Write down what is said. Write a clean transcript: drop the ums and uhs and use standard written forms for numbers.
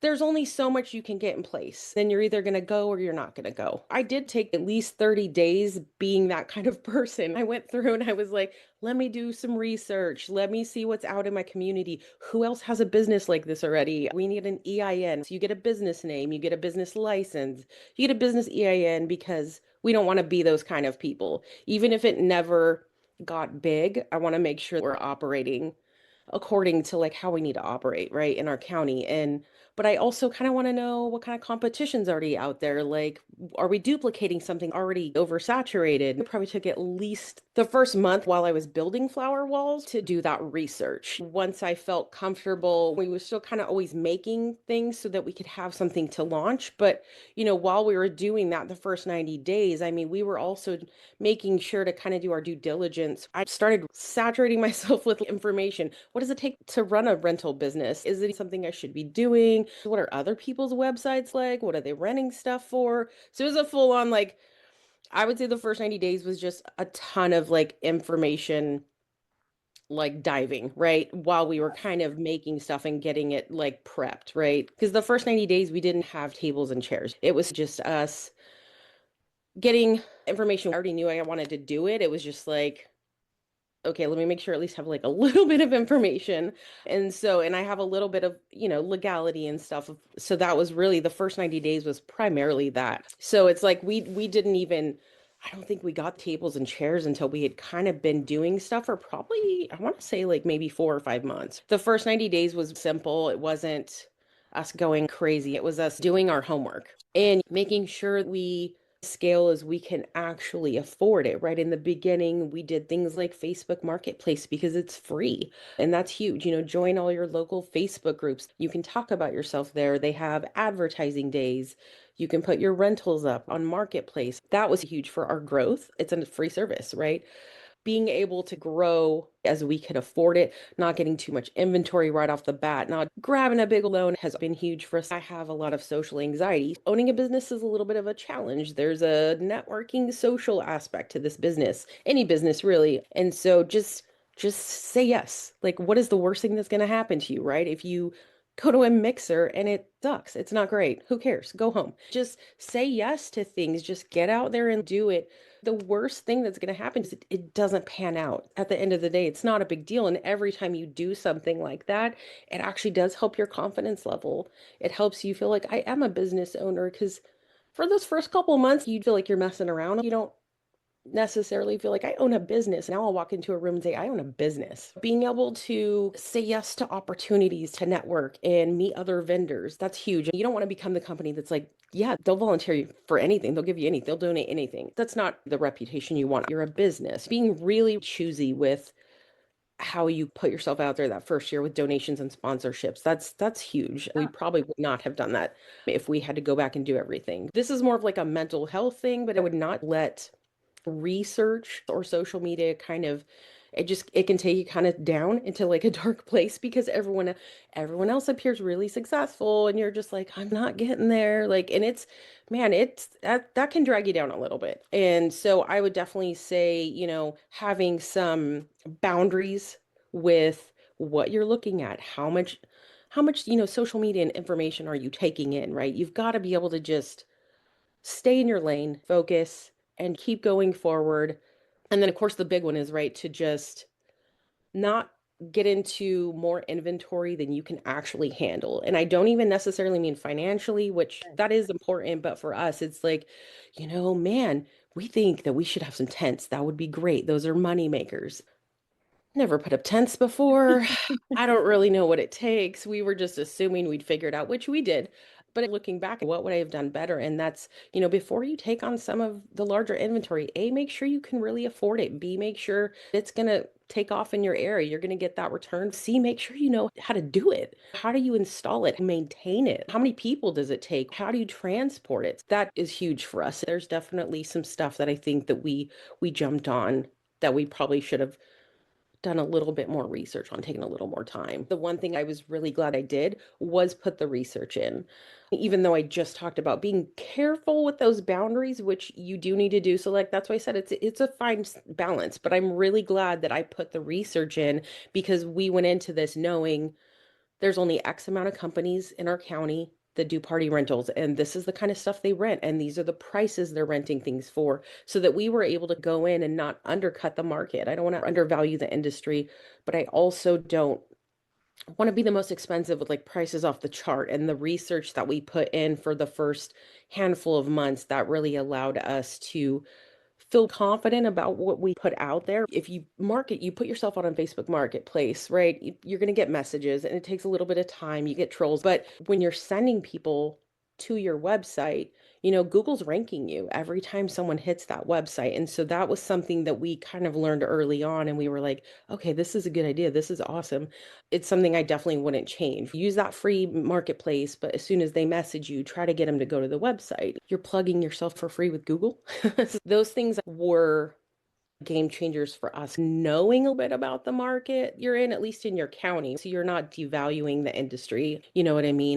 there's only so much you can get in place. Then you're either going to go or you're not going to go. I did take at least 30 days being that kind of person. I went through and I was like, let me do some research. Let me see what's out in my community. Who else has a business like this already? We need an EIN. So you get a business name, you get a business license, you get a business EIN because we don't want to be those kind of people. Even if it never got big, I want to make sure we're operating according to like how we need to operate, right, in our county. And but I also kind of want to know what kind of competition's already out there. Like, are we duplicating something already oversaturated? It probably took at least the first month while I was building flower walls to do that research. Once I felt comfortable, we were still kind of always making things so that we could have something to launch. But, while we were doing that the first 90 days, I mean, we were also making sure to kind of do our due diligence. I started saturating myself with information. What does it take to run a rental business? Is it something I should be doing? What are other people's websites like? What are they renting stuff for? So it was a full on, like, I would say the first 90 days was just a ton of like information, like diving, right? While we were kind of making stuff and getting it like prepped, right? Because the first 90 days we didn't have tables and chairs. It was just us getting information. I already knew I wanted to do it. It was just like, okay, let me make sure I at least have like a little bit of information. And I have a little bit of, legality and stuff. So that was really the first 90 days was primarily that. So it's like we didn't even, I don't think we got tables and chairs until we had kind of been doing stuff for probably, I want to say like maybe 4 or 5 months. The first 90 days was simple. It wasn't us going crazy. It was us doing our homework and making sure we scale as we can actually afford it. Right in the beginning, we did things like Facebook Marketplace because it's free. And that's huge. Join all your local Facebook groups. You can talk about yourself there. They have advertising days. You can put your rentals up on Marketplace. That was huge for our growth. It's a free service, right? Being able to grow as we could afford it, not getting too much inventory right off the bat, not grabbing a big loan has been huge for us. I have a lot of social anxiety. Owning a business is a little bit of a challenge. There's a networking social aspect to this business, any business really. And so just say yes. Like, what is the worst thing that's going to happen to you, right? If you go to a mixer and it sucks, it's not great. Who cares? Go home. Just say yes to things. Just get out there and do it. The worst thing that's going to happen is it doesn't pan out. At the end of the day, it's not a big deal. And every time you do something like that, it actually does help your confidence level. It helps you feel like I am a business owner because for those first couple of months, you feel like you're messing around. You don't necessarily feel like I own a business. Now I'll walk into a room and say, I own a business. Being able to say yes to opportunities to network and meet other vendors, that's huge. You don't want to become the company that's like, yeah, they'll volunteer you for anything. They'll give you anything. They'll donate anything. That's not the reputation you want. You're a business. Being really choosy with how you put yourself out there that first year with donations and sponsorships. That's huge. We probably would not have done that if we had to go back and do everything. This is more of like a mental health thing, but I would not let research or social media kind of it can take you kind of down into like a dark place because everyone else appears really successful and you're just like I'm not getting there, like, and it's, man, it's that can drag you down a little bit. And so I would definitely say, having some boundaries with what you're looking at, how much social media and information are you taking in, right? You've got to be able to just stay in your lane, focus, and keep going forward. And then, of course, the big one is, right, to just not get into more inventory than you can actually handle. And I don't even necessarily mean financially, which that is important, but for us, it's like, man, we think that we should have some tents. That would be great. Those are money makers. Never put up tents before. I don't really know what it takes. We were just assuming we'd figure it out, which we did. But looking back, what would I have done better? And that's, before you take on some of the larger inventory, A, make sure you can really afford it. B, make sure it's going to take off in your area. You're going to get that return. C, make sure you know how to do it. How do you install it, maintain it? How many people does it take? How do you transport it? That is huge for us. There's definitely some stuff that I think that we jumped on that we probably should have done a little bit more research on, taking a little more time. The one thing I was really glad I did was put the research in. Even though I just talked about being careful with those boundaries, which you do need to do. So like that's why I said it's a fine balance, but I'm really glad that I put the research in because we went into this knowing there's only X amount of companies in our county that do party rentals, and this is the kind of stuff they rent, and these are the prices they're renting things for, so that we were able to go in and not undercut the market. I don't want to undervalue the industry, but I also don't want to be the most expensive with like prices off the chart. And the research that we put in for the first handful of months, that really allowed us to feel confident about what we put out there. If you market, you put yourself out on Facebook Marketplace, right? You're going to get messages and it takes a little bit of time. You get trolls. But when you're sending people to your website, Google's ranking you every time someone hits that website. And so that was something that we kind of learned early on. And we were like, okay, this is a good idea. This is awesome. It's something I definitely wouldn't change. Use that free marketplace, but as soon as they message you, try to get them to go to the website. You're plugging yourself for free with Google. Those things were game changers for us, knowing a bit about the market you're in, at least in your county. So you're not devaluing the industry. You know what I mean?